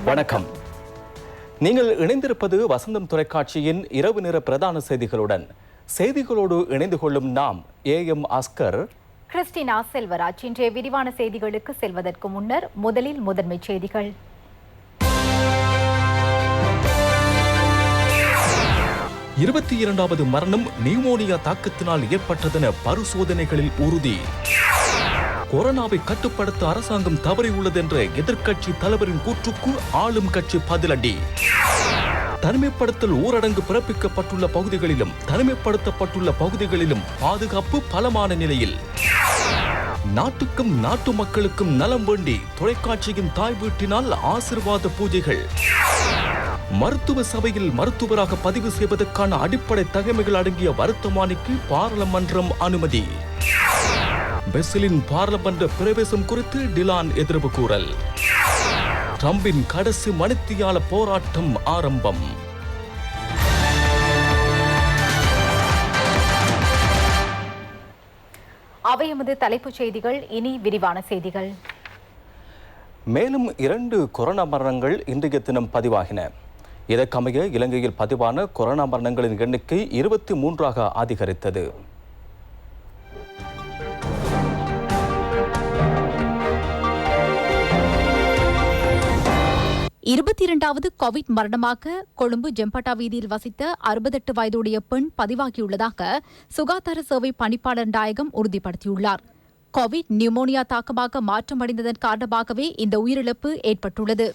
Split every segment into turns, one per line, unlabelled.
வணக்கம். நீங்கள் இணைந்திருப்பது வசந்தம் தொலைக்காட்சியின் இரவு நேர பிரதான செய்திகளுடன். செய்திகளோடு இணைந்து கொள்ளும் நாம் ஏஎம் அஸ்கர்,
கிறிஸ்டினா செல்வராஜ். இன்றைய விரிவான செய்திகளுக்கு செல்வதற்கு முன்னர் முதலில் முதன்மை செய்திகள்.
22வது மரணம் நியூமோனியா தாக்கத்தினால் ஏற்பட்டதென பரிசோதனைகளில் உறுதி. கொரோனாவை கட்டுப்படுத்த அரசாங்கம் தவறியுள்ளது என்ற எதிர்க்கட்சி தலைவரின் கூற்றுக்கு ஆளும் கட்சி பதிலடி. தனிமைப்படுத்தல் ஊரடங்கு பிறப்பிக்கப்பட்டுள்ள பகுதிகளிலும் தனிமைப்படுத்தப்பட்டுள்ள பகுதிகளிலும் பாதுகாப்பு பலமான நிலையில். நாட்டுக்கும் நாட்டு மக்களுக்கும் நலம் வேண்டி தொலைக்காட்சியின் தாய் வீட்டினால் ஆசீர்வாத பூஜைகள். மருத்துவ சபையில் மருத்துவராக பதிவு செய்வதற்கான அடிப்படை தகமைகள் அடங்கிய வருத்தமானிக்கு பாராளுமன்றம் அனுமதி. பெசிலின் பாராளுமன்ற பிரவேசம் குறித்து டிலான் எதிர்ப்பு கூறல். ட்ரம்பின் கடைசி மணித்தியால போராட்டம் ஆரம்பம்.
அவை எமது தலைப்புச் செய்திகள். இனி விரிவான செய்திகள்.
மேலும் 2 கொரோனா மரணங்கள் இன்றைய தினம் பதிவாகின. இதற்கமைய இலங்கையில் பதிவான கொரோனா மரணங்களின் எண்ணிக்கை 23ஆக அதிகரித்தது.
22வது கோவிட் மரணமாக கொழும்பு ஜெம்பட்டா வீதியில் வசித்த 68 வயதுடைய பெண் பதிவாகியுள்ளதாக சுகாதார சேவை பணிப்பாளர் நாயகம் உறுதிப்படுத்தியுள்ளார். கோவிட் நியூமோனியா தாக்கமாக மாற்றமடைந்ததன் காரணமாகவே இந்த உயிரிழப்பு ஏற்பட்டுள்ளது.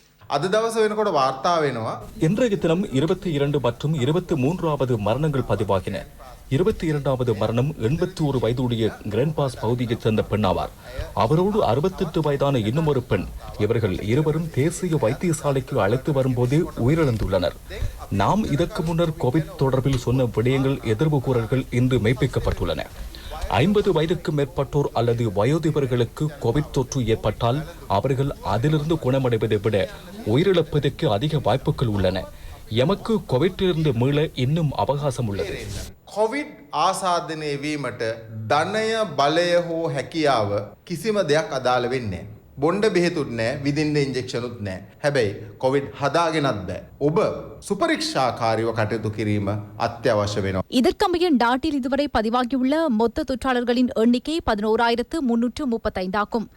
இன்றைய தினம் 22 மற்றும் 23வது மரணங்கள் பதிவாகின. 22வது மரணம் 81 வயதுடைய கிராண்ட்பாஸ் பகுதியைச் சேர்ந்த பெண் ஆவார். அவரோடு 68 வயதான இன்னும் ஒரு பெண். இவர்கள் இருவரும் தேசிய வைத்தியசாலைக்கு அழைத்து வரும்போது உயிரிழந்துள்ளனர். நாம் இதற்கு முன்னர் கோவிட் தொடர்பில் சொன்ன விடயங்கள் எதிர்வு கூறல்கள் இன்று மெய்ப்பிக்கப்பட்டுள்ளன. 50 வயதுக்கு மேற்பட்டோர் அல்லது வயோதிபர்களுக்கு கோவிட் தொற்று ஏற்பட்டால் அவர்கள் அதிலிருந்து குணமடைவதை விட உயிரிழப்பதற்கு அதிக வாய்ப்புகள் உள்ளன. எமக்கு கோவிட்டிலிருந்து மீள இன்னும் அவகாசம் உள்ளது.
கோவிட் ආසාදනය වීමට ධනය බලය හෝ හැකියාව කිසිම දෙයක් අදාළ වෙන්නේ නැහැ. බොණ්ඩ බෙහෙතුත් නැහැ, විදින්න ඉන්ජෙක්ෂනුත් නැහැ. හැබැයි කොවිඩ් හදාගෙනත් බෑ. ඔබ සුපරීක්ෂාකාරීව කටයුතු කිරීම අත්‍යවශ්‍ය වෙනවා.
இதற்கமைய நாட்டில் இதுவரை பதிவாகியுள்ள மொத்த தொற்றாளர்களின் எண்ணிக்கை 11,335 ஆகும்.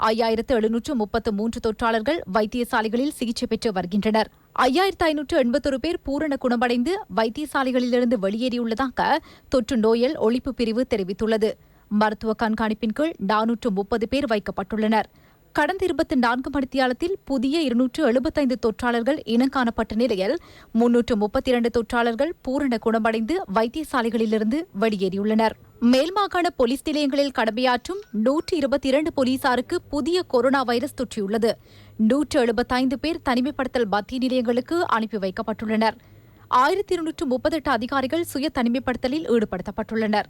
5,733 தொற்றாளர்கள் வைத்தியசாலைகளில் சிகிச்சை பெற்று வருகின்றனர். 5,581 பேர் பூரண குணமடைந்து வைத்தியசாலைகளிலிருந்து வெளியேறியுள்ளதாக தொற்று நோயல் ஒழிப்பு பிரிவு தெரிவித்துள்ளது. மருத்துவ கண்காணிப்பின் கீழ் 430 பேர் வைக்கப்பட்டுள்ளனர். கடந்த 24 மணித்தியாலத்தில் புதிய 275 தொற்றாளர்கள் இனங்காணப்பட்ட நிலையில் 332 தொற்றாளர்கள் பூரண குணமடைந்து வைத்தியசாலைகளிலிருந்து வெளியேறியுள்ளனர். மேல் மாகாண போலீஸ் நிலையங்களில் கடமையாற்றும் 122 போலீசாருக்கு புதிய கொரோனா வைரஸ் தொற்றியுள்ளது. 175 பேர் தனிமைப்படுத்தல் மத்திய நிலையங்களுக்கு அனுப்பி வைக்கப்பட்டுள்ளனர். 1238 அதிகாரிகள் சுய தனிமைப்படுத்தலில் ஈடுபடுத்தப்பட்டுள்ளனர்.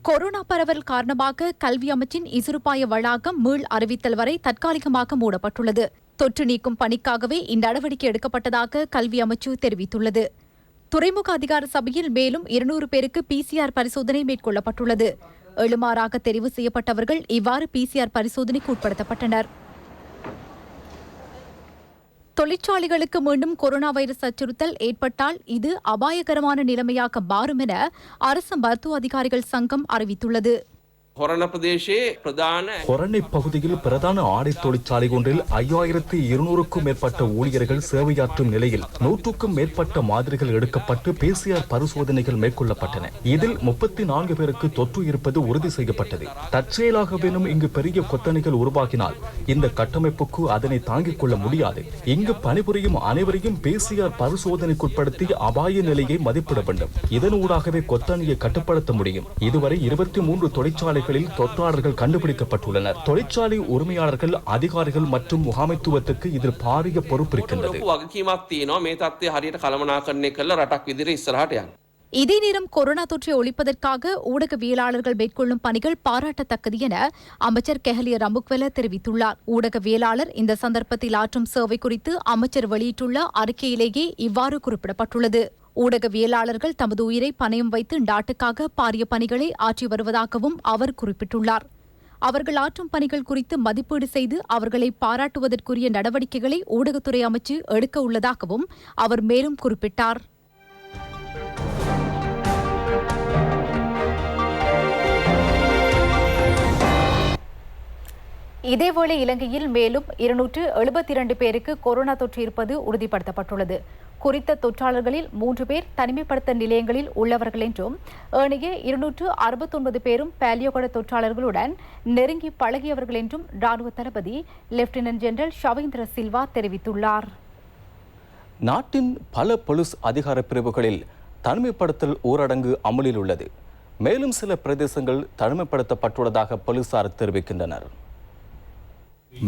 கொரோனா பரவல் காரணமாக கல்வி அமைச்சின் இசுருப்பாய வளாகம் மீள் அறிவித்தல் வரை தற்காலிகமாக மூடப்பட்டுள்ளது. தொற்று நீக்கும் பணிக்காகவே இந்நடவடிக்கை எடுக்கப்பட்டதாக கல்வி அமைச்சு தெரிவித்துள்ளது. துறைமுக அதிகார சபையில் மேலும் 200 பேருக்கு PCR பரிசோதனை மேற்கொள்ளப்பட்டுள்ளது. எழுமாறாக தெரிவு செய்யப்பட்டவர்கள் இவ்வாறு PCR பரிசோதனைக்கு உட்படுத்தப்பட்டனர். தொழிற்சாலைகளுக்கு மீண்டும் கொரோனா வைரஸ் அச்சுறுத்தல் ஏற்பட்டால் இது அபாயகரமான நிலைமையாக மாறும் என அரசு மருத்துவ அதிகாரிகள் சங்கம் அறிவித்துள்ளது.
கொரணை பகுதியில் பிரதான ஆடை தொழிற்சாலை ஒன்றில் 5,200க்கும் மேற்பட்ட ஊழியர்கள் சேவையாற்றும் நிலையில் 100க்கும் மேற்பட்ட மாதிரிகள் எடுக்கப்பட்டு PCR பரிசோதனைகள் மேற்கொள்ளப்பட்டன. இதில் 34 பேருக்கு தொற்று இருப்பது உறுதி செய்யப்பட்டது. தற்செயலாகவேனும் இங்கு பெரிய கொத்தணிகள் உருவாகினால் இந்த கட்டமைப்புக்கு அதனை தாங்கிக் கொள்ள முடியாது. இங்கு பணிபுரியும் அனைவரையும் PCR பரிசோதனைக்குட்படுத்தி அபாய நிலையை மதிப்பிட வேண்டும். இதனூடாகவே கொத்தணியை கட்டுப்படுத்த முடியும். இதுவரை 23 தொழிற்சாலை தொற்றாளர்கள் கண்டுபிடிக்கப்பட்டுள்ளனர். தொழிற்சாலை உரிமையாளர்கள், அதிகாரிகள் மற்றும் முகாமைத்துவத்துக்கு இதில் பாரிய பொறுப்பு இருக்கின்றது.
இதே நேரம் கொரோனா தொற்றை ஒழிப்பதற்காக ஊடகவியலாளர்கள் மேற்கொள்ளும் பணிகள் பாராட்டத்தக்கது என அமைச்சர் கெஹலிய ரம்புக்வெல தெரிவித்துள்ளார். ஊடகவியலாளர் இந்த சந்தர்ப்பத்தில் ஆற்றும் சேவை குறித்து அமைச்சர் வெளியிட்டுள்ள அறிக்கையிலேயே இவ்வாறு குறிப்பிடப்பட்டுள்ளது. ஊடகவியலாளர்கள் தமது உயிரை பணயம் வைத்து நாட்டுக்காக பாரிய பணிகளை ஆற்றி வருவதாகவும் அவர் குறிப்பிட்டுள்ளார். அவர்கள் ஆற்றும் பணிகள் குறித்து மதிப்பீடு செய்து அவர்களை பாராட்டுவதற்குரிய நடவடிக்கைகளை ஊடகத்துறை அமைச்சு எடுக்க உள்ளதாகவும் அவர் மேலும் குறிப்பிட்டார். இதேவேளை இலங்கையில் மேலும் 272 பேருக்கு கொரோனா தொற்று இருப்பது உறுதிப்படுத்தப்பட்டுள்ளது. குறித்த தொற்றாளர்களில் 3 பேர் தனிமைப்படுத்த நிலையங்களில் உள்ளவர்கள் என்றும் ஏனைய 269 பேரும் பாலியோகொட தொற்றாளர்களுடன் நெருங்கி பழகியவர்கள் என்றும் ராணுவ தளபதி லெப்டினன்ட் ஜெனரல் ஷவேந்திர சில்வா தெரிவித்துள்ளார்.
நாட்டின் பல போலீஸ் அதிகார பிரிவுகளில் தனிமைப்படுத்தல் ஊரடங்கு அமலில் உள்ளது. மேலும் சில பிரதேசங்கள் தனிமைப்படுத்தப்பட்டுள்ளதாக போலீசார் தெரிவிக்கின்றனர்.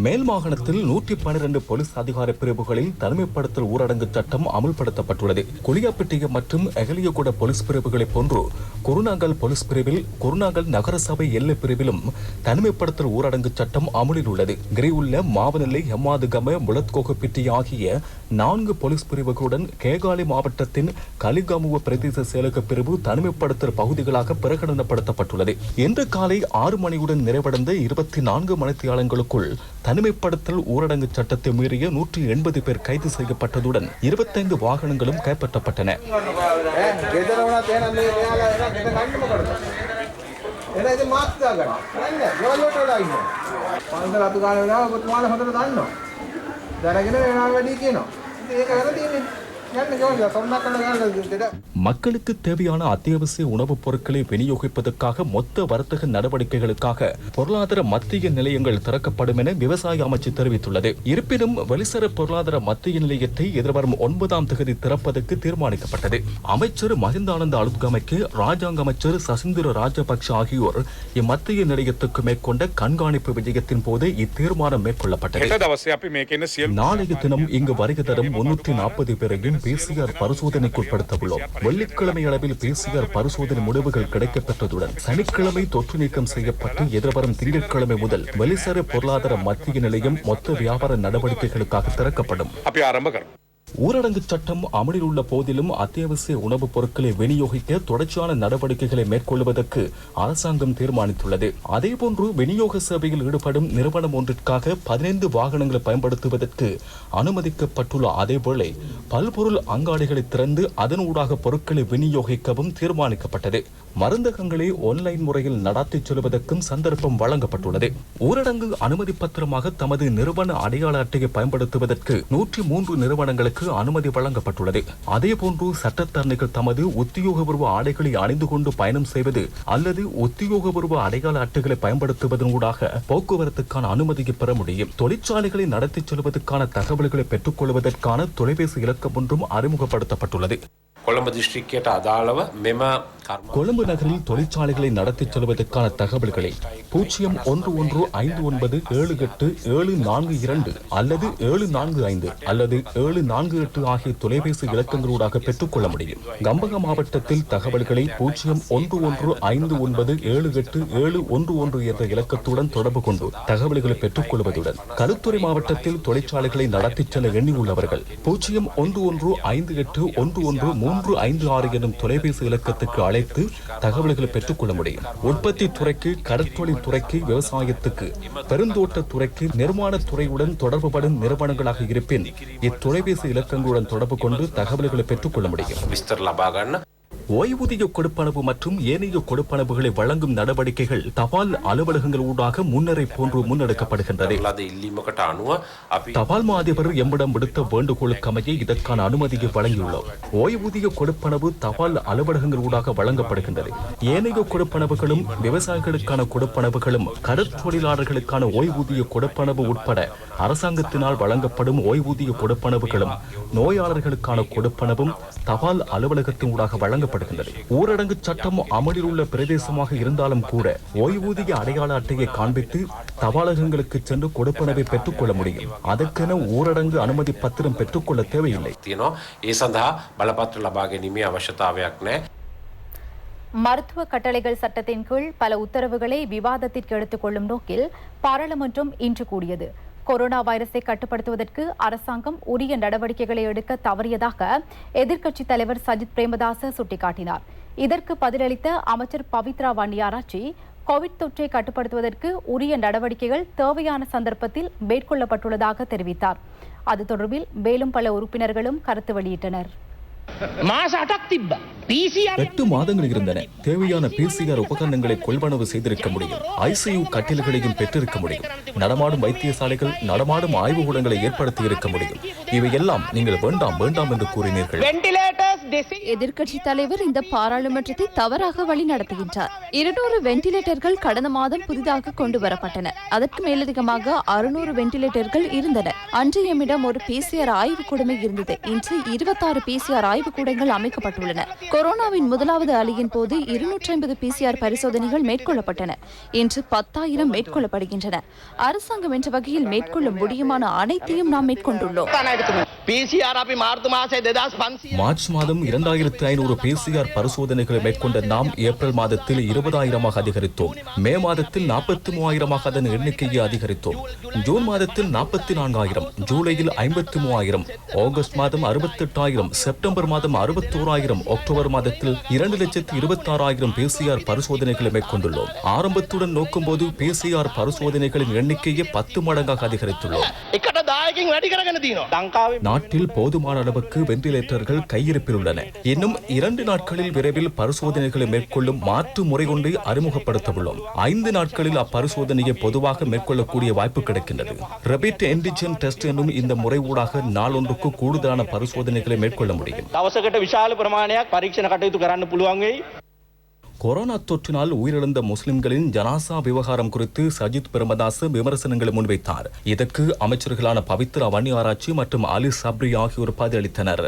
மேல் மாகாணத்தில் 112 போலீஸ் அதிகார பிரிவுகளில் தனிமைப்படுத்தல் ஊரடங்கு சட்டம் அமுல்படுத்தப்பட்டுள்ளது. குளியாப்பிட்டிய மற்றும் எகலியகுட போலீஸ் பிரிவுகளை போன்று குருநாங்கல் போலீஸ் பிரிவில் குருநாங்கல் நகரசபை எல்லை பிரிவிலும் தனிமைப்படுத்தல் ஊரடங்கு சட்டம் அமலில் உள்ளது. கிரியுள்ள மாவனெல்லை ஹெம்மாதுகம முளத்கோகப்பிட்டி ஆகிய 4 போலீஸ் பிரிவுகளுடன் கேகாலி மாவட்டத்தின் கலிகாமுவ பிரதேச செயலக பிரிவு தனிமைப்படுத்தல் பகுதிகளாக பிரகடனப்படுத்தப்பட்டுள்ளது. இன்று காலை 6 மணியுடன் நிறைவடைந்த 24 மணித்தியாலங்களுக்குள் தனிமைப்படுத்தல் ஊரடங்கு சட்டத்தை மீறிய 180 பேர் கைது செய்யப்பட்டதுடன் 25 வாகனங்களும் கைப்பற்றப்பட்டன. மக்களுக்கு தேவையான அத்தியாவசிய உணவுப் பொருட்களை விநியோகிப்பதற்காக மொத்த வர்த்தக நடவடிக்கைகளுக்காக பொருளாதார மத்திய நிலையங்கள் திறக்கப்படும் என விவசாய அமைச்சு தெரிவித்துள்ளது. இருப்பினும் வெளிசர பொருளாதார மத்திய நிலையத்தை எதிர்வரும் 9ஆம் தேதி திறப்பதற்கு தீர்மானிக்கப்பட்டது. அமைச்சர் மஹிந்தானந்த அலுத்கமைக்கு ராஜாங்க அமைச்சர் சசிந்திர ராஜபக்ஷ ஆகியோர் இம்மத்திய நிலையத்துக்கு மேற்கொண்ட கண்காணிப்பு விஜயத்தின் போது இத்தீர்மானம் மேற்கொள்ளப்பட்டது. நாளைய தினம் இங்கு வருகை தரும் 340 பேரையும் PCR பரிசோதனைக்குட்படுத்த உள்ளோம். வெள்ளிக்கிழமை அளவில் PCR பரிசோதனை முடிவுகள் கிடைக்கப்பெற்றதுடன் சனிக்கிழமை தொற்று நீக்கம் செய்யப்பட்டு எதிர்வரும் திங்கட்கிழமை முதல் வெளிசர பொருளாதார மத்திய நிலையம் மொத்த வியாபார நடவடிக்கைகளுக்காக திறக்கப்படும். ஊரடங்கு சட்டம் அமலில் உள்ள போதிலும் அத்தியாவசிய உணவுப் பொருட்களை விநியோகிக்க தொடர்ச்சியான நடவடிக்கைகளை மேற்கொள்வதற்கு அரசாங்கம் தீர்மானித்துள்ளது. அதேபோன்று விநியோக சேவையில் ஈடுபடும் நிறுவனம் ஒன்றிற்காக 15 வாகனங்களை பயன்படுத்துவதற்கு அனுமதிக்கப்பட்டுள்ள அதேவேளை பல்பொருள் அங்காடிகளை திறந்து அதனூடாக பொருட்களை விநியோகிக்கவும் தீர்மானிக்கப்பட்டது. மருந்தகங்களை ஆன்லைன் முறையில் நடத்தி செல்வதற்கும் சந்தர்ப்பம் வழங்கப்பட்டுள்ளது. ஊரடங்கு அனுமதி பத்திரமாக தமது நிறுவன அடையாள அட்டையை பயன்படுத்துவதற்கு 103 நிறுவனங்களுக்கு அனுமதி வழங்கப்பட்டுள்ளது. அதேபோன்று சட்டத்தரணிகள் தமது உத்தியோகபூர்வ ஆடைகளை அணிந்து கொண்டு பயணம் செய்வது அல்லது உத்தியோகபூர்வ அடையாள அட்டைகளை பயன்படுத்துவதனூடாக போக்குவரத்துக்கான அனுமதியை பெற முடியும். தொழிற்சாலைகளை நடத்தி செல்வதற்கான தகவல்களை பெற்றுக் கொள்வதற்கான தொலைபேசி இலக்கம் ஒன்றும் அறிமுகப்படுத்தப்பட்டுள்ளது. கொழும்பு நகரில் தொழிற்சாலைகளை நடத்தி செல்வதற்கான தகவல்களை 0119787842 அல்லது 745 அல்லது 748 ஆகிய தொலைபேசி இலக்கங்களூடாக பெற்றுக் கொள்ள முடியும். கம்பக மாவட்டத்தில் தகவல்களை 0115978711 என்ற இலக்கத்துடன் தொடர்பு கொண்டு தகவல்களை பெற்றுக் கொள்வதுடன் களுத்துறை மாவட்டத்தில் தொழிற்சாலைகளை நடத்தி செல்ல எண்ணியுள்ளவர்கள் 0115811356 எனும் தொலைபேசி இலக்கத்துக்கு அழைத்து தகவல்களை பெற்றுக் கொள்ள முடியும். உற்பத்தி துறைக்கு, கடற்தொழில் துறைக்கு, விவசாயத்துக்கு, பெருந்தோட்ட துறைக்கு, நிர்மாண துறையுடன் தொடர்புபடும் நிறுவனங்களாக இருப்பின் இத்தொலைபேசி இலக்கங்களுடன் தொடர்பு கொண்டு தகவல்களை பெற்றுக் கொள்ள முடியும். ஓய்வூதிய கொடுப்பனவு மற்றும் ஏனைய கொடுப்பனவுகளை வழங்கும் நடவடிக்கைகள் தபால் அலுவலகங்கள் ஊடாக முன்னரை போன்று முன்னெடுக்கப்படுகின்றது. தபால் மா அதிபர் எம்மிடம் விடுத்த வேண்டுகோளுக்கு அமைய இதற்கான அனுமதியை வழங்கியுள்ளோம். ஓய்வூதிய கொடுப்பனவு தபால் அலுவலகங்கள் ஊடாக வழங்கப்படுகின்றது. ஏனைய கொடுப்பனவுகளும் விவசாயிகளுக்கான கொடுப்பனவுகளும் கடற்தொழிலாளர்களுக்கான ஓய்வூதிய கொடுப்பனவு உட்பட அரசாங்கத்தினால் வழங்கப்படும் ஓய்வூதிய கொடுப்பனவுகளும் நோயாளர்களுக்கான கொடுப்பனவும் தபால் அலுவலகத்தின் ஊடாக வழங்கப்படுகின்றது. ஊரடங்கு சட்டம் அமலில் உள்ள பிரதேசமாக இருந்தாலும் கூட ஓய்வூதிய அடையாள அட்டையை காண்பித்து தபாலகங்களுக்கு சென்று கொடுப்பனவை பெற்றுக் கொள்ள முடியும். அதற்கென ஊரடங்கு அனுமதி பத்திரம் பெற்றுக்கொள்ள தேவையில்லை.
மருத்துவ கட்டளைகள் சட்டத்தின் கீழ் பல உத்தரவுகளை விவாதத்திற்கு எடுத்துக் கொள்ளும் நோக்கில் பாராளுமன்றம் இன்று கூடியது. கொரோனா வைரஸை கட்டுப்படுத்துவதற்கு அரசாங்கம் உரிய நடவடிக்கைகளை எடுக்க தவறியதாக எதிர்க்கட்சித் தலைவர் சஜித் பிரேமதாச சுட்டிக்காட்டினார். இதற்கு பதிலளித்த அமைச்சர் பவித்ரா வன்னியாராச்சி கோவிட் தொற்றை கட்டுப்படுத்துவதற்கு உரிய நடவடிக்கைகள் தேவையான சந்தர்ப்பத்தில் மேற்கொள்ளப்பட்டுள்ளதாக தெரிவித்தார். அது தொடர்பில் மேலும் பல உறுப்பினர்களும் கருத்து வெளியிட்டனர்.
8 மாதங்கள் இருந்தன. தேவையான PCR உபகரணங்களை கொள்வனவு செய்திருக்க முடியும். ICU கட்டில்களையும் பெற்றிருக்க முடியும். நடமாடும் வைத்தியசாலைகள், நடமாடும் ஆய்வுக்கூடங்களை ஏற்படுத்தி இருக்க முடியும். இவையெல்லாம் நீங்கள் வேண்டாம் வேண்டாம் என்று கூறினீர்கள்.
எதிர்க்கட்சி தலைவர் இந்த பாராளுமன்றத்தை தவறாக வழிநடத்துகின்றார். 200 வெண்டிலேட்டர்கள் கடந்த மாதம் புதிதாக கொண்டு வரப்பட்டன. அதற்கு மேலதிகமாக 600 வெண்டிலேட்டர்கள் இருந்தன. அன்றையமிடம் ஒரு PCR ஆய்வுக்கூடமே இருந்தது. இன்று 26 PCR ஆய்வுக்கூடங்கள் அமைக்கப்பட்டுள்ளன. கொரோனாவின் முதலாவது அலையின் போது 250 PCR பரிசோதனைகள் மேற்கொள்ளப்பட்டன. இன்று 10,000 மேற்கொள்ளப்படுகின்றன. அரசாங்கம் என்ற வகையில் மேற்கொள்ள முடியுமான அனைத்தையும் நாம் மேற்கொண்டுள்ளோம்.
மார்ச் மாதம் 2500 PCR பரிசோதனைகளை மேற்கொண்ட நாம் ஏப்ரல் மாதத்தில் 20,000 அதிகரித்தோம். மே மாதத்தில் 43,000 அதன் எண்ணிக்கையை அதிகரித்தோம். ஜூன் மாதத்தில் 44,000, ஜூலையில் 53,000, ஆகஸ்ட் மாதம் 68,000, செப்டம்பர் மாதம் 61,000, அக்டோபர் மாதத்தில் 2,26,000 PCR பரிசோதனைகளை மேற்கொண்டுள்ளோம். ஆரம்பத்துடன் நோக்கும்போது PCR பரிசோதனைகளின் எண்ணிக்கையை 10 மடங்காக அதிகரித்துள்ளோம். நாட்டில் போதுமான அளவுக்கு வெண்டிலேட்டர்கள் கையிருப்பில் உள்ளன. இன்னும் 2 நாட்களில் விரைவில் பரிசோதனைகளை மேற்கொள்ளும் மாற்று முறை ஒன்றை அறிமுகப்படுத்த உள்ளோம். 5 நாட்களில் அப்பரிசோதனையை பொதுவாக மேற்கொள்ளக்கூடிய வாய்ப்பு கிடைக்கின்றது. ரேபிட் ஆன்டிஜென் டெஸ்ட் என்னும் இந்த முறை ஊடாக நாளொன்றுக்கு கூடுதலான பரிசோதனைகளை மேற்கொள்ள முடியும். கொரோனா தொற்றினால் உயிரிழந்த முஸ்லிம்களின் ஜனாசா விவகாரம் குறித்து சஜித் பிரேமதாச விமர்சனங்களை முன்வைத்தார். இதற்கு அமைச்சர்களான பவித்ரா வன்னியாராய்ச்சி மற்றும் அலி சப்ரி ஆகியோர் பதிலளித்தனர்.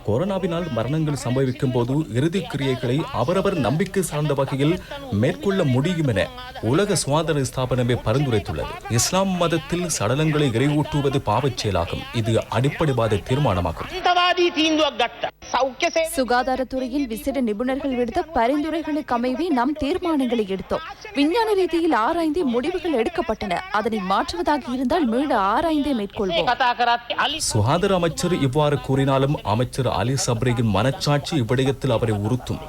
கொரோனாவினால் மரணங்கள் சம்பவிக்கும் போது இறுதி கிரியைகளை அவரவர் நம்பிக்கை சார்ந்த வகையில் மேற்கொள்ள முடியும் என உலக சுகாதார ஸ்தாபனமே பரிந்துரைத்துள்ளது. இஸ்லாம் மதத்தில் சடலங்களை இறைவூட்டுவது பாவச் செயலாகும். இது அடிப்படைவாத தீர்மானமாகும்.
சுகாதாரத்துறையின் விசேட நிபுணர்கள் விடுத்த பரிந்துரைகளுக்கு அமைவே நாம் தீர்மானங்களை எடுத்தோம். விஞ்ஞான ரீதியில் ஆராய்ந்து முடிவுகள் எடுக்கப்பட்டன. அதனை மாற்றுவதாக இருந்தால் மீண்டும் ஆராய்ந்தே மேற்கொள்வோம்.
சுகாதார அமைச்சர் இவ்வாறு கூறினாலும் அமைச்சர் அலி சப்ரியின் மனச்சாட்சி இவ்விடயத்தில் அவரை உறுத்தும்.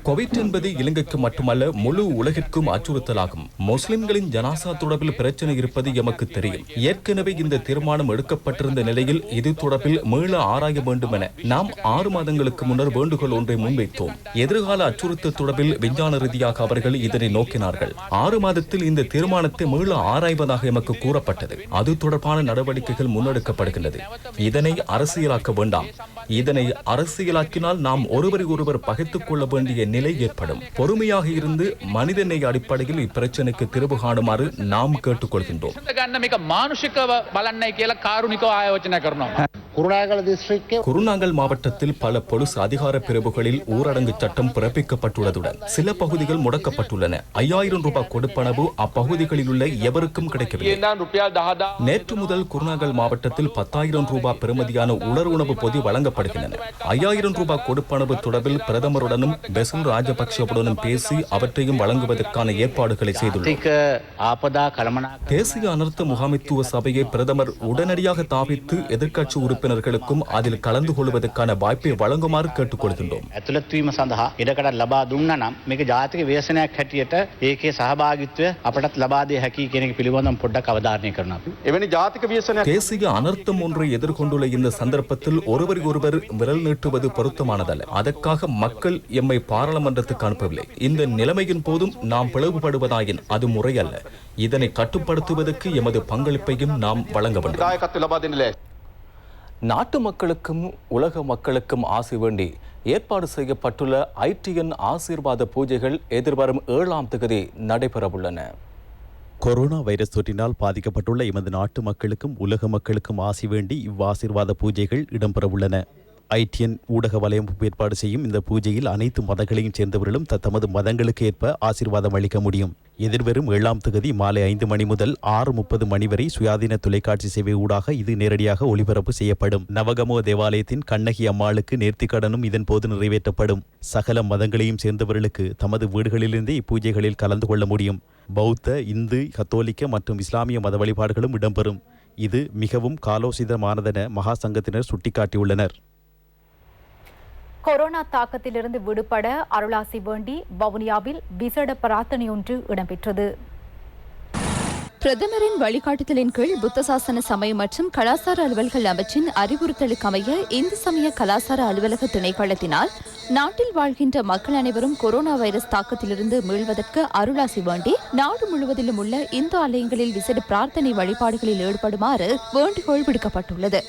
கோவிட் என்பது இலங்கைக்கு மட்டுமல்ல, முழு உலகிற்கும் அச்சுறுத்தலாகும். முஸ்லிம்களின் ஜனாசா தொடர்பில் பிரச்சனை இருப்பது எமக்கு தெரியும். ஏற்கனவே இந்த தீர்மானம் எடுக்கப்பட்டிருந்த நிலையில் இது தொடர்பில் மீள ஆராய வேண்டும் என நாம் 6 மாதங்களுக்கு முன்னர் வேண்டுகோள் ஒன்றை முன்வைத்தோம். எதிர்கால அச்சுறுத்தல் தொடர்பில் விஞ்ஞான ரீதியாக அவர்கள் இதனை நோக்கினார்கள். 6 மாதத்தில் இந்த தீர்மானத்தை மீள ஆராய்வதாக எமக்கு கூறப்பட்டது. அது தொடர்பான நடவடிக்கைகள் முன்னெடுக்கப்படுகின்றது. இதனை அரசியலாக்க வேண்டாம். இதனை அரசியலாக்கினால் நாம் ஒருவர் பகைத்துக் கொள்ள வேண்டிய நிலை ஏற்படும். பொறுமையாக இருந்து மனிதநேய அடிப்படையில் இப்பிரச்சனைக்கு தீர்வு காணுமாறு நாம் கேட்டுக்கொள்கின்றோம். குருநாகல் மாவட்டத்தில் பல போலீஸ் அதிகார பிரிவுகளில் ஊரடங்கு சட்டம் பிறப்பிக்கப்பட்டுள்ளதுடன் சில பகுதிகள் முடக்கப்பட்டுள்ளன. 5,000 ரூபாய் கொடுப்பனவு அப்பகுதிகளில் உள்ள எவருக்கும் கிடைக்கவில்லை. நேற்று முதல் குருநாகல் மாவட்டத்தில் 10,000 ரூபாய் பெறுமதியான உலர் உணவு பொதி வழங்கப்படுகின்றன. 5,000 ரூபாய் கொடுப்பனவு தொடர்பில் பிரதமருடனும் பெசில் ராஜபக்சவுடனும் பேசி அவற்றையும் வழங்குவதற்கான ஏற்பாடுகளை செய்துள்ளார். தேசிய அனர்த்த முகாமைத்துவ சபையை பிரதமர் உடனடியாக தாவித்து எதிர்க்கட்சி உறுப்பினர்களுக்கும் அதில் கலந்து கொள்வதற்கான வாய்ப்பை வழங்குமாறு கேட்டுக்கொள்கின்றோம். தேசிய அனர்த்தம் ஒன்றை எதிர்கொண்டுள்ள இந்த சந்தர்ப்பத்தில் ஒருவருக்கொருவர் விரல் நீட்டுவது பொருத்தமானதல்ல. அதற்காக மக்கள் எம்மை பாராளுமன்றத்துக்கு அனுப்பவில்லை. இந்த நிலைமையின் போதும் நாம் பிளவுபடுவதாயின் அது முறையல்ல. இதனை கட்டுப்படுத்துவதற்கு எமது பங்களிப்பையும் நாம் வழங்க வேண்டும். நாட்டு மக்களுக்கும் உலக மக்களுக்கும் ஆசை வேண்டி ஏற்பாடு செய்யப்பட்டுள்ள ITN ஆசீர்வாத பூஜைகள் எதிர்வரும் 7ஆம் தேதி நடைபெறவுள்ளன.
கொரோனா வைரஸ் தொற்றினால் பாதிக்கப்பட்டுள்ள எமது நாட்டு மக்களுக்கும் உலக மக்களுக்கும் ஆசை வேண்டி இவ்வாசீர்வாத பூஜைகள் இடம்பெறவுள்ளன. ITN ஊடக வலயம் ஏற்பாடு செய்யும் இந்த பூஜையில் அனைத்து மதங்களையும் சேர்ந்தவர்களும் தமது மதங்களுக்கு ஏற்ப ஆசீர்வாதம் அளிக்க முடியும். எதிர்வரும் 7ஆம் தேதி மாலை 5 மணி முதல் 6:30 மணி வரை சுயாதீன தொலைக்காட்சி சேவை ஊடாக இது நேரடியாக ஒளிபரப்பு செய்யப்படும். நவகமோ தேவாலயத்தின் கண்ணகி அம்மாளுக்கு நேர்த்திக்கடனும் இதன் போது நிறைவேற்றப்படும். சகல மதங்களையும் சேர்ந்தவர்களுக்கு தமது வீடுகளிலிருந்தே இப்பூஜைகளில் கலந்து கொள்ள முடியும். பௌத்த, இந்து, கத்தோலிக்க மற்றும் இஸ்லாமிய மத வழிபாடுகளும் இடம்பெறும். இது மிகவும் காலோசிதமானதென மகா சங்கத்தினர் சுட்டிக்காட்டியுள்ளனர்.
கொரோனா தாக்கத்திலிருந்து விடுபட அருளாசி வேண்டி வவுனியாவில் விசேட பிரார்த்தனை ஒன்று இடம்பெற்றது.
பிரதமரின் வழிகாட்டுதலின் கீழ் புத்த சாசன சமய மற்றும் கலாசார அலுவல்கள் அமைச்சின் அறிவுறுத்தலுக்கு அமைய இந்து சமய கலாசார அலுவலக திணைக்களத்தினால் நாட்டில் வாழ்கின்ற மக்கள் அனைவரும் கொரோனா வைரஸ் தாக்கத்திலிருந்து மீள்வதற்கு அருளாசி வேண்டி நாடு முழுவதிலும் உள்ள இந்து ஆலயங்களில் விசேட பிரார்த்தனை வழிபாடுகளில் ஈடுபடுமாறு வேண்டுகோள் விடுக்கப்பட்டுள்ளது.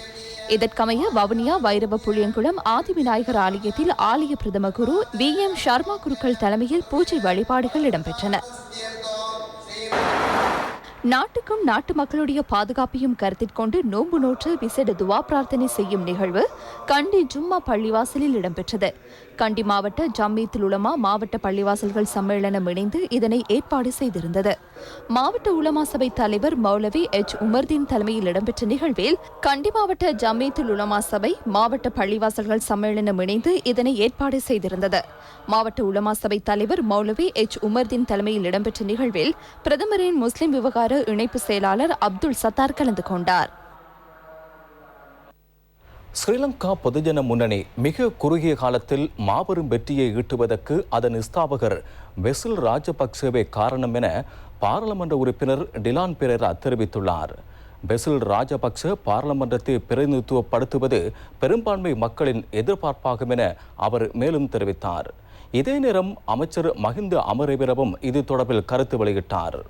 இதற்கமைய வவுனியா வைரவ புளியங்குளம் ஆதிவிநாயகர் ஆலயத்தில் ஆலய பிரதம குரு VM சர்மா குருக்கள் தலைமையில் பூஜை வழிபாடுகள் இடம்பெற்றன. நாட்டுக்கும் நாட்டு மக்களுடைய பாதுகாப்பையும் கருத்தில் கொண்டு நோன்பு நோற்று விசேட துவா பிரார்த்தனை செய்யும் நிகழ்வு கண்டி ஜும்மா பள்ளிவாசலில் இடம்பெற்றது. கண்டி மாவட்ட ஜம்மீத்துல் உலமா மாவட்ட பள்ளிவாசல்கள் சம்மேளனம் இணைந்து இதனை ஏற்பாடு செய்திருந்தது. மாவட்ட உலமா சபை தலைவர் மௌலவி H உமர்தீன் தலைமையில் இடம்பெற்ற நிகழ்வில் கண்டி மாவட்ட ஜம்மீத்துல் உலமா சபை மாவட்ட பள்ளிவாசல்கள் சம்மேளனம் இணைந்து இதனை ஏற்பாடு செய்திருந்தது. மாவட்ட உலமா சபை தலைவர் மௌலவி H உமர்தீன் தலைமையில் இடம்பெற்ற நிகழ்வில் பிரதமரின் முஸ்லிம் விவகார இணைப்பு செயலாளர் அப்துல் சத்தார் கலந்து கொண்டார்.
ஸ்ரீலங்கா பொதுஜன முன்னணி மிக குறுகிய காலத்தில் மாபெரும் வெற்றியை ஈட்டுவதற்கு அதன் ஸ்தாபகர் பெசில் ராஜபக்சவே காரணம் என பாராளுமன்ற உறுப்பினர் டிலான் பெரேரா தெரிவித்துள்ளார். பெசில் ராஜபக்ச பாராளுமன்றத்தை பிரதிநிதித்துவப்படுத்துவது பெரும்பான்மை மக்களின் எதிர்பார்ப்பாகும் என அவர் மேலும் தெரிவித்தார். இதே நேரம் அமைச்சர் மஹிந்த அமரவீரவும் இது தொடர்பில் கருத்து வெளியிட்டார்.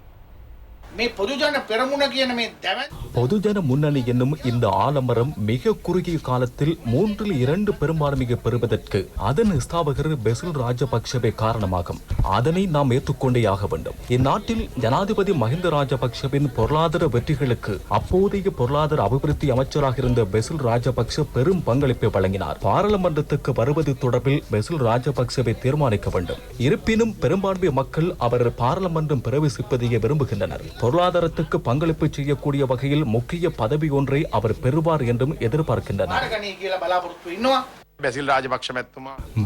பொதுஜன முன்னணி என்னும் இந்த ஆலமரம் மிக குறுகிய காலத்தில் 3/2 பெரும்பான்மையை பெறுவதற்கு அதன் ஸ்தாபகர் பெசில் ராஜபக்சவே காரணமாகும். அதனை நாம் ஏற்றுக்கொண்டே ஆக வேண்டும். இந்நாட்டில் ஜனாதிபதி மஹிந்த ராஜபக்சவின் பொருளாதார வெற்றிகளுக்கு அப்போதைய பொருளாதார அபிவிருத்தி அமைச்சராக இருந்த பெசில் ராஜபக்ச பெரும் பங்களிப்பை வழங்கினார். பாராளுமன்றத்துக்கு வருவது தொடர்பில் பெசில் ராஜபக்சவை தீர்மானிக்க வேண்டும். இருப்பினும் பெரும்பான்மை மக்கள் அவர் பாராளுமன்றம் பிரவேசிப்பதையே விரும்புகின்றனர். பொருளாதாரத்துக்கு பங்களிப்பு செய்யக்கூடிய வகையில் முக்கிய பதவி ஒன்றை அவர் பெறுவார் என்றும் எதிர்பார்க்கின்றனர்.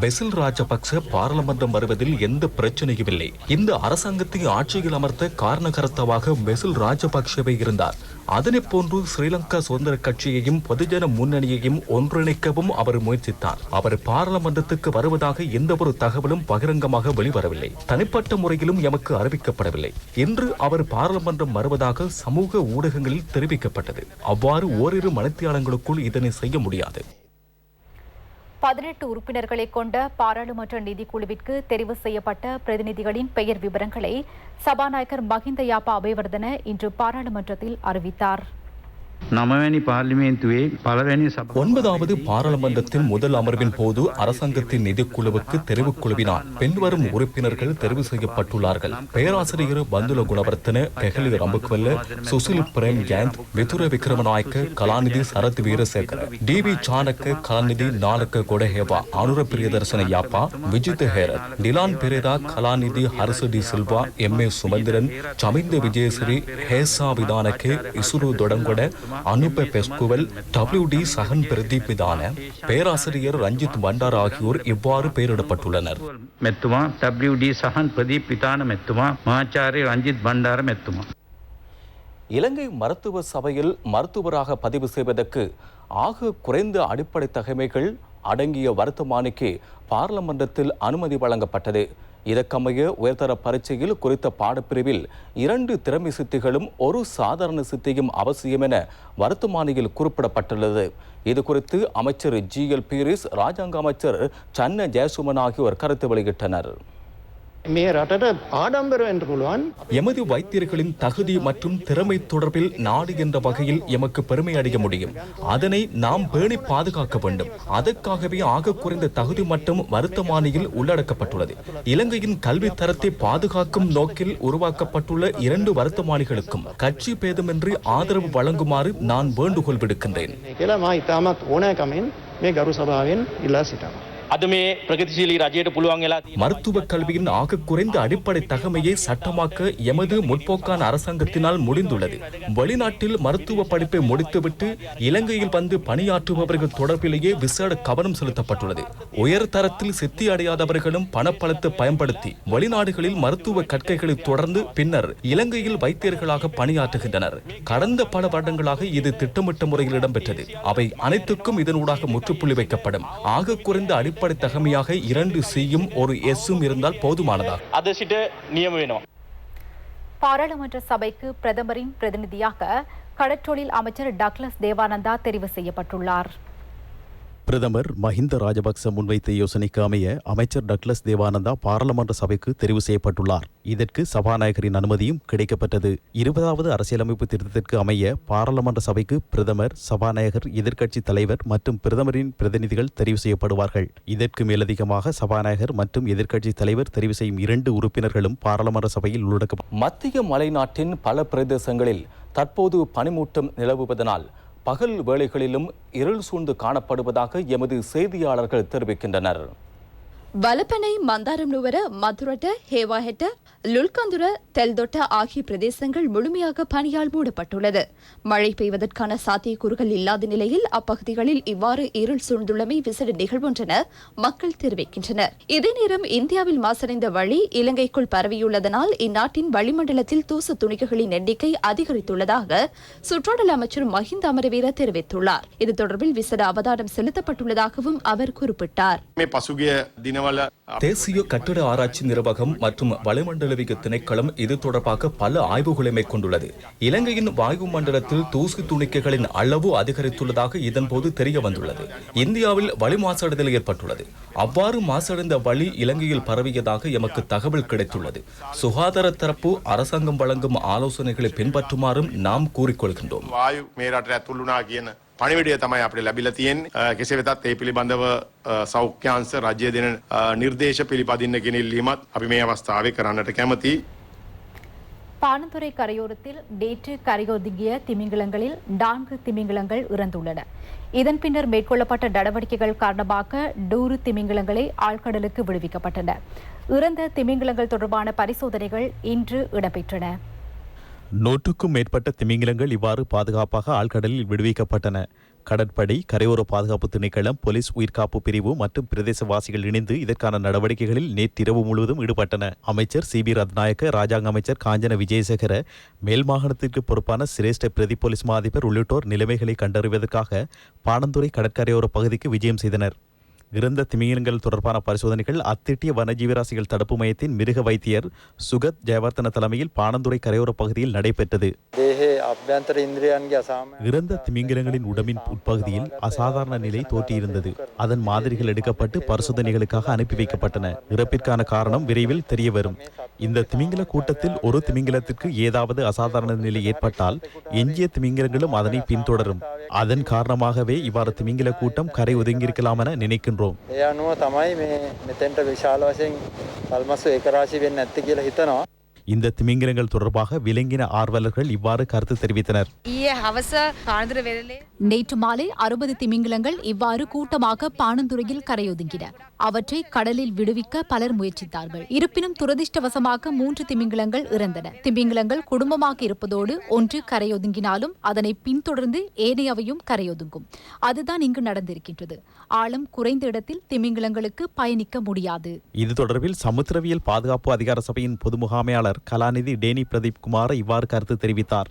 பெசில் ராஜபக்ச பாராளுமன்றம் வருவதில் எந்த பிரச்சனையும் இல்லை. இந்த அரசாங்கத்தை ஆட்சியில் அமர்த்த காரணகர்த்தாவாக பெசில் ராஜபக்சவே இருந்தார். அதனை போன்று ஸ்ரீலங்கா சுதந்திர கட்சியையும் பொதுஜன முன்னணியையும் ஒன்றிணைக்கவும் அவர் முயற்சித்தார். அவர் பாராளுமன்றத்துக்கு வருவதாக எந்த ஒரு தகவலும் பகிரங்கமாக வெளிவரவில்லை. தனிப்பட்ட முறையிலும் எமக்கு அறிவிக்கப்படவில்லை. இன்று அவர் பாராளுமன்றம் வருவதாக சமூக ஊடகங்களில் தெரிவிக்கப்பட்டது. அவ்வாறு ஓரிரு மணித்தியாலங்களுக்குள் இதனை செய்ய முடியாது.
18 உறுப்பினர்களை கொண்ட பாராளுமன்ற நிதிக்குழுவிற்கு தெரிவு செய்யப்பட்ட பிரதிநிதிகளின் பெயர் விவரங்களை சபாநாயகர் மஹிந்த யாப்பா அபேவர்தன இன்று பாராளுமன்றத்தில் அறிவித்தார்.
9வது பாராளுமன்றத்தின் முதல் அமர்வின் போது அரசாங்கத்தின் நிதிக்குழுவுக்கு தெரிவுக்குழுவினால் பின்வரும் உறுப்பினர்கள் தெரிவு செய்யப்பட்டுள்ளார்கள். பேராசிரியர் பந்துல குணவர்த்தன, பெஹலி ரம்புக்வெல்ல, சுசில் பிரேம் ஜயந்த், விதுர விக்ரமநாயக்க, கலாநிதி சரத் வீரசேகர, DV சாணக்க, கலாநிதி நாலக்க கொடஹேவா, அனுர பிரியதர்சன யாப்பா, விஜித் ஹேரத், டிலான் பெரேரா, கலாநிதி ஹர்ச டி சில்வா, MA சுமந்திரன், சமிந்த விஜயஸ்ரீ, ஹேசா விதானக்கே, இசுரு தொடங்கொட, அனுப பெஸ்குவல், WD சகன் பிரதீபிதான, பேராசிரியர் ரஞ்சித் பண்டார் ஆகியோர் இவ்வாறு பெயரிடப்பட்டுள்ளனர்.
மெத்துமா WD சகன் பிரதீப் பிதான மெத்துமா மாச்சாரி ரஞ்சித் பண்டார மெத்துமா.
இலங்கை மருத்துவ சபையில் மருத்துவராக பதிவு செய்வதற்கு ஆக குறைந்த அடிப்படை தகமைகள் அடங்கிய வர்த்தமானிக்கு பாராளுமன்றத்தில் அனுமதி வழங்கப்பட்டது. இதற்கமைய உயர்தர பரீட்சையில் குறித்த பாடப்பிரிவில் 2 திறமை சித்திகளும் 1 சாதாரண சித்தியும் அவசியம் என வர்த்தமானியில் குறிப்பிடப்பட்டுள்ளது. இது குறித்து அமைச்சர் GL பீரிஸ், ராஜாங்க அமைச்சர் சன்ன ஜெயசுமன் ஆகியோர் கருத்து வெளியிட்டனர். எமது வைத்தியர்களின் தகுதி மற்றும் திறமை தொடர்பில் நாடு என்ற வகையில் எமக்கு பெருமை அடைய முடியும். அதனை நாம் பேணி பாதுகாக்க வேண்டும். அதற்காகவே ஆக குறைந்த தகுதி மட்டும் வர்த்தமானியில் உள்ளடக்கப்பட்டுள்ளது. இலங்கையின் கல்வி தரத்தை பாதுகாக்கும் நோக்கில் உருவாக்கப்பட்டுள்ள 2 வர்த்தமானிகளுக்கும் கட்சி பேதமின்றி ஆதரவு வழங்குமாறு நான் வேண்டுகோள் விடுக்கின்றேன். மருத்துவ கல்வியின் ஆக குறைந்த அடிப்படை தகமையை சட்டமாக்க எமது முற்போக்கான அரசாங்கத்தினால் முடிந்துள்ளது. வெளிநாட்டில் மருத்துவ படிப்பை முடித்துவிட்டு இலங்கையில் வந்து பணியாற்றுபவர்கள் தொடர்பிலேயே விசேட கவனம் செலுத்தப்பட்டுள்ளது. உயர் தரத்தில் சித்தி அடையாதவர்களும் பணப்பலத்தை பயன்படுத்தி வெளிநாடுகளில் மருத்துவ கற்கைகளை தொடர்ந்து பின்னர் இலங்கையில் வைத்தியர்களாக பணியாற்றுகின்றனர். கடந்த பல வருடங்களாக இது திட்டமிட்ட முறையில் இடம்பெற்றது. அவை அனைத்துக்கும் இதனூடாக முற்றுப்புள்ளி வைக்கப்படும். ஆக குறைந்த அடிப்படை அடிப்படை தகமையாக 2 Cயும் 1 Sம் இருந்தால் போதுமானதா?
අද සිට නියම වෙනවා.
பாராளுமன்ற சபைக்கு பிரதமரின் பிரதிநிதியாக கடற்றொழில் அமைச்சர் டக்ளஸ் தேவானந்தா தெரிவு செய்யப்பட்டுள்ளார்.
பிரதமர் மஹிந்த ராஜபக்ச முன்வைத்த யோசனைக்கு அமைய அமைச்சர் டக்ளஸ் தேவானந்தா பாராளுமன்ற சபைக்கு தெரிவு செய்யப்பட்டுள்ளார். இதற்கு சபாநாயகரின் அனுமதியும் கிடைக்கப்பட்டது. 20வது அரசியலமைப்பு திருத்தத்திற்கு அமைய பாராளுமன்ற சபைக்கு பிரதமர், சபாநாயகர், எதிர்க்கட்சி தலைவர் மற்றும் பிரதமரின் பிரதிநிதிகள் தெரிவு செய்யப்படுவார்கள். இதற்கு மேலதிகமாக சபாநாயகர் மற்றும் எதிர்க்கட்சி தலைவர் தெரிவு செய்யும் 2 உறுப்பினர்களும் பாராளுமன்ற சபையில் உள்ளடக்கப்படும்.
மத்திய மலைநாட்டின் பல பிரதேசங்களில் தற்போது பனிமூட்டம் நிலவுவதனால் பகல் வேளைகளிலும் இருள் சூழ்ந்து காணப்படுவதாக எமது செய்தியாளர்கள் தெரிவிக்கின்றனர்.
வலப்பனை, மந்தாரம் நுவர, மதுரட்ட, ஹேவாஹெட்ட, லுல்கந்துர, தெல்தொட்ட ஆகிய பிரதேசங்கள் முழுமையாக பனியால் மூடப்பட்டுள்ளது. மழை பெய்வதற்கான சாத்தியக்கூறுகள் இல்லாத நிலையில் அப்பகுதிகளில் இவ்வாறு இருள் சூழ்ந்துள்ளமை விசேட நிகழ்வென்றென மக்கள் தெரிவிக்கின்றனர். இதே நேரம் இந்தியாவில் மாசடைந்த வழி இலங்கைக்குள் பரவியுள்ளதனால் இந்நாட்டின் வளிமண்டலத்தில் தூசு துணிகைகளின் எண்ணிக்கை அதிகரித்துள்ளதாக சுற்றுலா அமைச்சர் மஹிந்த அமரவீர தெரிவித்துள்ளார். இது தொடர்பில் விசேட அவதானம் செலுத்தப்பட்டுள்ளதாகவும் அவர் குறிப்பிட்டார்.
தேசிய கட்டிட ஆராய்ச்சி நிர்வாகம் மற்றும் வளிமண்டலவிய திணைக்களம் இது தொடர்பாக பல ஆய்வுகளை மேற்கொண்டுள்ளது. இலங்கையின் வாயு மண்டலத்தில் தூசு துணிக்கைகளின் அளவு அதிகரித்துள்ளதாக இதன்போது தெரிய வந்துள்ளது. இந்தியாவில் வளி மாசடைதல் ஏற்பட்டுள்ளது. அவ்வாறு மாசடைந்த வழி இலங்கையில் பரவியதாக எமக்கு தகவல் கிடைத்துள்ளது. சுகாதார தரப்பு அரசாங்கம் வழங்கும் ஆலோசனைகளை பின்பற்றுமாறும் நாம் கூறிக்கொள்கின்றோம்.
පණිවිඩය තමයි අපිට ලැබිලා තියෙන්නේ. කෙසේ වෙතත් ඒ පිළිබඳව සෞඛ්‍යාංශ රාජ්‍ය දෙන නිර්දේශ පිළිපදින්න කියන ඉල්ලීමත් අපි මේ අවස්ථාවේ කරන්නට කැමතියි.
பாணந்துறை கரையோரத்தில் நேற்று கரையொதுங்கிய திமிங்கிலங்களில் 4 திமிங்கிலங்கள் இறந்துள்ளன. இதன் பின்னர் மேற்கொள்ளப்பட்ட நடவடிக்கைகள் காரணமாக 100 திமிங்கிலங்களை ஆழ்கடலுக்கு விடுவிக்கப்பட்டன. இறந்த திமிங்கிலங்கள் தொடர்பான பரிசோதனைகள் இன்று இடம்பெற்றன.
100க்கும் மேற்பட்ட திமிங்கிலங்கள் இவ்வாறு பாதுகாப்பாக ஆழ்கடலில் விடுவிக்கப்பட்டன. கடற்படை, கரையோர பாதுகாப்பு திணைக்களம், போலீஸ் உயிர்காப்பு பிரிவு மற்றும் பிரதேசவாசிகள் இணைந்து இதற்கான நடவடிக்கைகளில் நேற்றிரவு முழுவதும் ஈடுபட்டன. அமைச்சர் CB ரத்நாயக்க, ராஜாங்க அமைச்சர் காஞ்சன விஜயசேகர, மேல் மாகாணத்திற்கு பொறுப்பான சிரேஷ்ட பிரதி போலீஸ் மா அதிபர் உள்ளிட்டோர் நிலைமைகளை கண்டறிவதற்காக பாணந்துறை கடற்கரையோர பகுதிக்கு விஜயம் செய்தனர். இறந்த திமிங்கிலங்கள் தொடர்பான பரிசோதனைகள் அத்திட்டிய வனஜீவராசிகள் தடுப்பு மையத்தின் மிருக வைத்தியர் சுகத் ஜெயவர்த்தன தலைமையில் பாணந்துறை கரையோர பகுதியில் நடைபெற்றது. இறந்த திமிங்கிலங்களின் உடம்பின் உட்பகுதியில் அசாதாரண நிலை தோற்றியிருந்தது. அதன் மாதிரிகள் எடுக்கப்பட்டு பரிசோதனைகளுக்காக அனுப்பி வைக்கப்பட்டன. இறப்பிற்கான காரணம் விரைவில் தெரியவரும். இந்த திமிங்கில கூட்டத்தில் ஒரு திமிங்கிலத்திற்கு ஏதாவது அசாதாரண நிலை ஏற்பட்டால் எஞ்சிய திமிங்கிலங்களும் அதனை பின்தொடரும். அதன் காரணமாகவே இவ்வாறு திமிங்கில கூட்டம் கரை ஒதுங்கியிருக்கலாம் என நினைக்கின்றோம். இந்த திமிங்கிலங்கள் தொடர்பாக விலங்கின ஆர்வலர்கள் இவ்வாறு கருத்து தெரிவித்தனர்.
நேற்று மாலை 60 திமிங்கிலங்கள் இவ்வாறு கூட்டமாக பாணந்துறையில் கரையொதுங்கின. அவற்றை கடலில் விடுவிக்க பலர் முயற்சித்தார்கள். இருப்பினும் துரதிர்ஷ்டவசமாக 3 திமிங்கிலங்கள் இறந்தன. திமிங்கிலங்கள் குடும்பமாக இருப்பதோடு ஒன்று கரையொதுங்கினாலும் அதனை பின்தொடர்ந்து ஏனையவையும் கரையொதுங்கும். அதுதான் இங்கு நடந்திருக்கின்றது. ஆழம் குறைந்த இடத்தில் திமிங்கிலங்களுக்கு பயணிக்க முடியாது.
இது தொடர்பில் சமுத்திரவியல் பாதுகாப்பு அதிகார சபையின் பொது முகாமையாளர் கலாநிதி டேனி பிரதீப் குமார் இவ்வாறு கருத்து தெரிவித்தார்.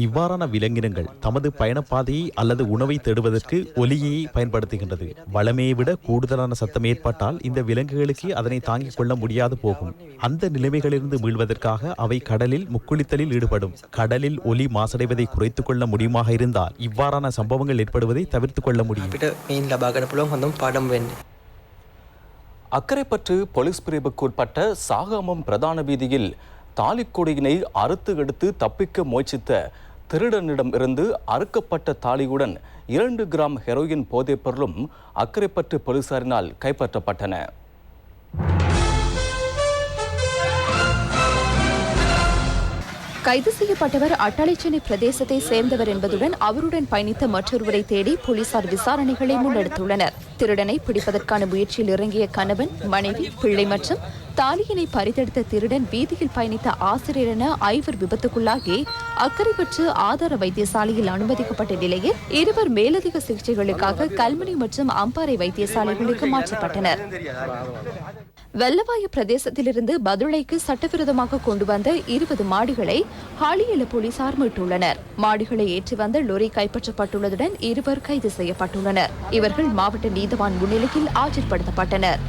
இவ்வாறான விலங்கினங்கள் தமது பயணப்பாதையை அல்லது உணவை தேடுவதற்கு ஒலியை பயன்படுத்துகின்றது. வளமையை விட கூடுதலான சத்தம் ஏற்பட்டால் இந்த விலங்குகளுக்கு அதனை தாங்கிக் கொள்ள முடியாது போகும். அந்த நிலைமைகளிலிருந்து மீள்வதற்காக அவை கடலில் முக்குளித்தலில் ஈடுபடும். கடலில் ஒலி மாசடைவதை குறைத்துக் கொள்ள முடியுமாக இருந்தால் இவ்வாறான சம்பவங்கள் ஏற்படுவதை தவிர்த்துக் கொள்ள முடியும்.
அக்கரைப்பற்று போலீஸ் பிரிவுக்கு உட்பட்ட சாகாமம் பிரதான வீதியில் தாலிக்கொடியினை அறுத்து எடுத்து தப்பிக்க முயற்சித்த திருடனிடம் இருந்து அறுக்கப்பட்ட தாலியுடன் 2 கிராம் ஹெரோயின் போதைப் பொருளும் அக்கரைப்பற்று போலீசாரினால் கைப்பற்றப்பட்டன.
கைது செய்யப்பட்டவர் அட்டாளைச்சேனை பிரதேசத்தை சேர்ந்தவர் என்பதுடன் அவருடன் பயணித்த மற்றொருவரை தேடி போலீசார் விசாரணைகளை முன்னெடுத்துள்ளனர். திருடனை பிடிப்பதற்கான முயற்சியில் இறங்கிய கணவன், மனைவி, பிள்ளை மற்றும் தாலியினை பறித்தெடுத்த திருடன் வீதியில் பயணித்த ஆசிரியர் என 5 விபத்துக்குள்ளாகி அக்கரைப்பற்று ஆதார வைத்தியசாலையில் அனுமதிக்கப்பட்ட நிலையில் 2 மேலதிக சிகிச்சைகளுக்காக கல்முனை மற்றும் அம்பாறை வைத்தியசாலைகளுக்கு மாற்றப்பட்டனர். வெள்ளவாய பிரதேசத்திலிருந்து பதுளைக்கு சட்டவிரோதமாக கொண்டு வந்த 20 மாடுகளை ஹாலியல போலீசார் மீட்டுள்ளனர். மாடுகளை ஏற்றி வந்த லொரி கைப்பற்றப்பட்டுள்ளதுடன் 2 கைது செய்யப்பட்டுள்ளனர். இவர்கள் மாவட்ட நீதவான் முன்னிலையில் ஆஜர்படுத்தப்பட்டனர்.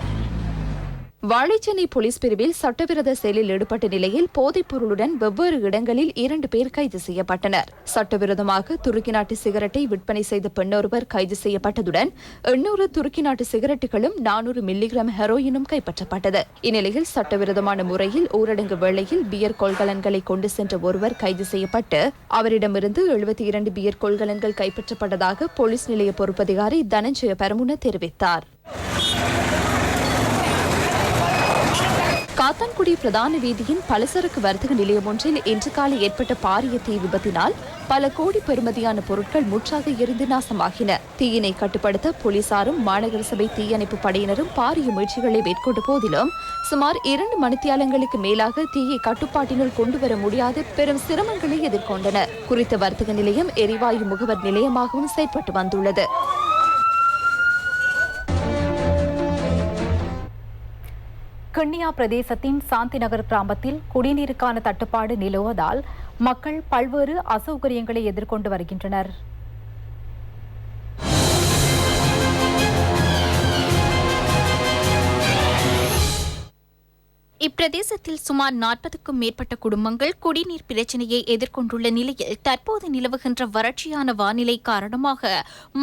வாழைச்சேனை போலீஸ் பிரிவில் சட்டவிரோத செயலில் ஈடுபட்ட நிலையில் போதைப் பொருளுடன் வெவ்வேறு இடங்களில் 2 பேர் கைது செய்யப்பட்டனர். சட்டவிரோதமாக துருக்கி நாட்டு சிகரெட்டை விற்பனை செய்த பெண்ணொருவர் கைது செய்யப்பட்டதுடன் 800 துருக்கி நாட்டு சிகரெட்டுகளும் 400 மில்லிகிராம் ஹெரோயினும் கைப்பற்றப்பட்டது. இந்நிலையில் சட்டவிரோதமான முறையில் ஊரடங்கு வேளையில் பியர் கொள்கலன்களை கொண்டு சென்ற ஒருவர் கைது செய்யப்பட்டு அவரிடமிருந்து 72 பியர் கொள்கலன்கள் கைப்பற்றப்பட்டதாக போலீஸ் நிலைய பொறுப்பதிகாரி தனஞ்சய பரமுன தெரிவித்தார். காத்தான்குடி பிரதான வீதியின் பலசரக்கு வர்த்தக நிலையம் ஒன்றில் இன்று காலை ஏற்பட்ட பாரிய தீ விபத்தினால் பல கோடி பெறுமதியான பொருட்கள் முற்றாக எரிந்து நாசமாகின. தீயினை கட்டுப்படுத்த போலீசாரும் மாநகர சபை தீயணைப்பு படையினரும் பாரிய முயற்சிகளை மேற்கொண்ட போதிலும் சுமார் 2 மணித்தியாலங்களுக்கு மேலாக தீயை கட்டுப்பாட்டினுள் கொண்டுவர முடியாத பெரும் சிரமங்களை எதிர்கொண்டனர். குறித்த வர்த்தக நிலையம் எரிவாயு முகவர் நிலையமாகவும் செயற்பட்டு வந்துள்ளது.
கிண்ணியா பிரதேசத்தின் சாந்தி நகர் கிராமத்தில் குடிநீருக்கான தட்டுப்பாடு நிலவுவதால் மக்கள் பல்வேறு அசௌகரியங்களை எதிர்கொண்டு வருகின்றனர்.
இப்பிரதேசத்தில் சுமார் 40க்கும் மேற்பட்ட குடும்பங்கள் குடிநீர் பிரச்சினையை எதிர்கொண்டுள்ள நிலையில் தற்போது நிலவுகின்ற வறட்சியான வானிலை காரணமாக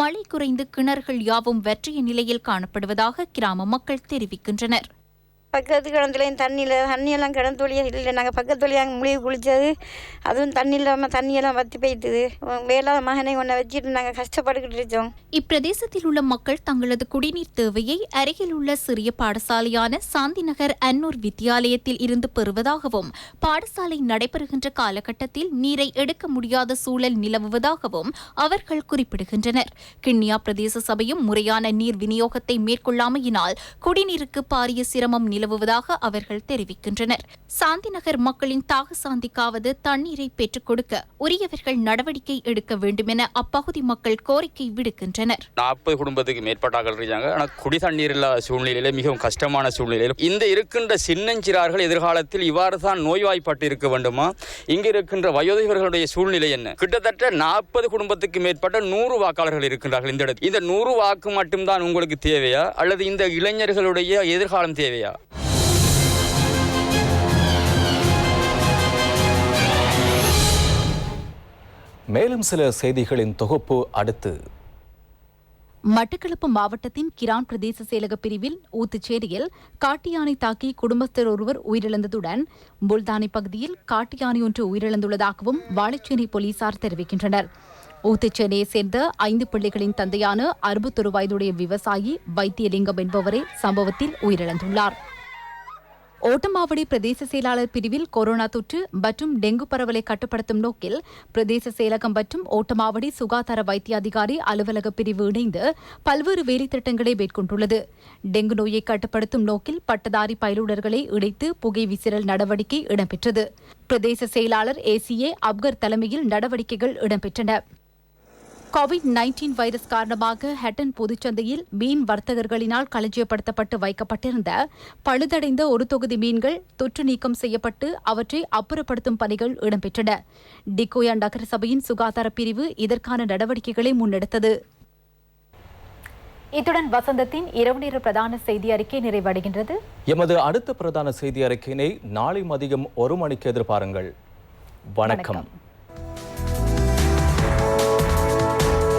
மழை குறைந்து கிணறுகள் யாவும் வற்றிய நிலையில் காணப்படுவதாக கிராம மக்கள் தெரிவிக்கின்றனர்.
பக்கத்து கிணத்துலையும் தண்ணியெல்லாம் கிணத்துலையே இல்லை. நாங்கள் பக்கத்து வழியாக அங்கே முழுகி குளித்தது, அதுவும் தண்ணி இல்லாமல் தண்ணியெல்லாம் வற்றி போய்த்துது. வேளாண் மகனை ஒன்றை வச்சுட்டு நாங்கள் கஷ்டப்பட்டுக்கிட்டு இருக்கோம்.
இப்பிரதேசத்தில் உள்ள மக்கள் தங்களது குடிநீர் தேவையை அருகில் உள்ள சிறிய பாடசாலையான சாந்தி நகர் அன்னூர் வித்தியாலயத்தில் இருந்து பெறுவதாகவும் பாடசாலை நடைபெறுகின்ற காலகட்டத்தில் நீரை எடுக்க முடியாத சூழல் நிலவுவதாகவும் அவர்கள் குறிப்பிடுகின்றனர். கிண்ணியா பிரதேச சபையும் முறையான நீர் விநியோகத்தை மேற்கொள்ளாமையினால் குடிநீருக்கு பாரிய சிரமம் நிலவுவதாக அவர்கள் தெரிவிக்கின்றனர். சாந்தி நகர் மக்களின் தாக சாந்திக்காவது தண்ணீரை பெற்றுக் கொடுக்க உரியவர்கள் நடவடிக்கை எடுக்க வேண்டும் என அப்பகுதி மக்கள் கோரிக்கை விடுக்கின்றனர்.
40 குடும்பத்துக்கு மேற்பட்டார்கள் இருக்காங்க. ஆனால் குடி தண்ணீர் இல்லாத சூழ்நிலையில மிகவும் கஷ்டமான சூழ்நிலையில் இந்த இருக்கின்ற சின்னஞ்சிறார்கள் எதிர்காலத்தில் இவ்வாறு தான் நோய்வாய்ப்பட்டு இருக்க வேண்டுமா? இங்கு இருக்கின்ற வயோதிகர்களுடைய சூழ்நிலை என்ன? கிட்டத்தட்ட 40 குடும்பத்துக்கு மேற்பட்ட 100 வாக்காளர்கள் இருக்கின்றார்கள் இந்த இடத்தில். இந்த 100 வாக்கு மட்டும்தான் உங்களுக்கு தேவையா அல்லது இந்த இளைஞர்களுடைய எதிர்காலம் தேவையா?
மேலும் சில செய்திகளின் தொகுப்பு அடுத்து.
மட்டக்களப்பு மாவட்டத்தின் கிரான் பிரதேச செயலக பிரிவில் ஊத்துச்சேரியில் காட்டு யானை தாக்கி குடும்பஸ்தர் ஒருவர் உயிரிழந்ததுடன் புல்தானி பகுதியில் காட்டு யானை ஒன்று உயிரிழந்துள்ளதாகவும் வாழைச்சேனை போலீசார் தெரிவிக்கின்றனர். ஊத்துச்சேரியை சேர்ந்த 5 பிள்ளைகளின் தந்தையான 61 வயதுடைய விவசாயி வைத்தியலிங்கம் என்பவரே சம்பவத்தில் உயிரிழந்துள்ளார். ஓட்டமாவடி பிரதேச செயலாளர் பிரிவில் கொரோனா தொற்று மற்றும் டெங்கு பரவலை கட்டுப்படுத்தும் நோக்கில் பிரதேச செயலகம் மற்றும் ஓட்டமாவடி சுகாதார வைத்திய அதிகாரி அலுவலக பிரிவு இணைந்து பல்வேறு வேலைத்திட்டங்களை மேற்கொண்டுள்ளது. டெங்கு நோயை கட்டுப்படுத்தும் நோக்கில் பட்டதாரி பயிலுடர்களை இணைத்து புகை விசிறல் நடவடிக்கை இடம்பெற்றது. பிரதேச செயலாளர் ACA அப்கர் தலைமையில் நடவடிக்கைகள் இடம்பெற்றன. கோவிட்-19 வைரஸ் காரணமாக ஹட்டன் பொதுச்சந்தையில் மீன் வர்த்தகர்களினால் களஞ்சியப்படுத்தப்பட்டு வைக்கப்பட்டிருந்த பழுதடைந்த ஒரு தொகுதி மீன்கள் தொற்று நீக்கம் செய்யப்பட்டு அவற்றை அப்புறப்படுத்தும் பணிகள் இடம்பெற்றன. டிகோயா நகர சபையின் சுகாதார பிரிவு இதற்கான நடவடிக்கைகளை முன்னெடுத்தது. இத்துடன் வசந்தத்தின் இரவு நேர பிரதான செய்தி அறிக்கை நிறைவடைகின்றது.
எமது அடுத்த பிரதான செய்தி அறிக்கையினை நாளை மதியம் 1 மணிக்கு எதிர்பாருங்கள். வணக்கம்.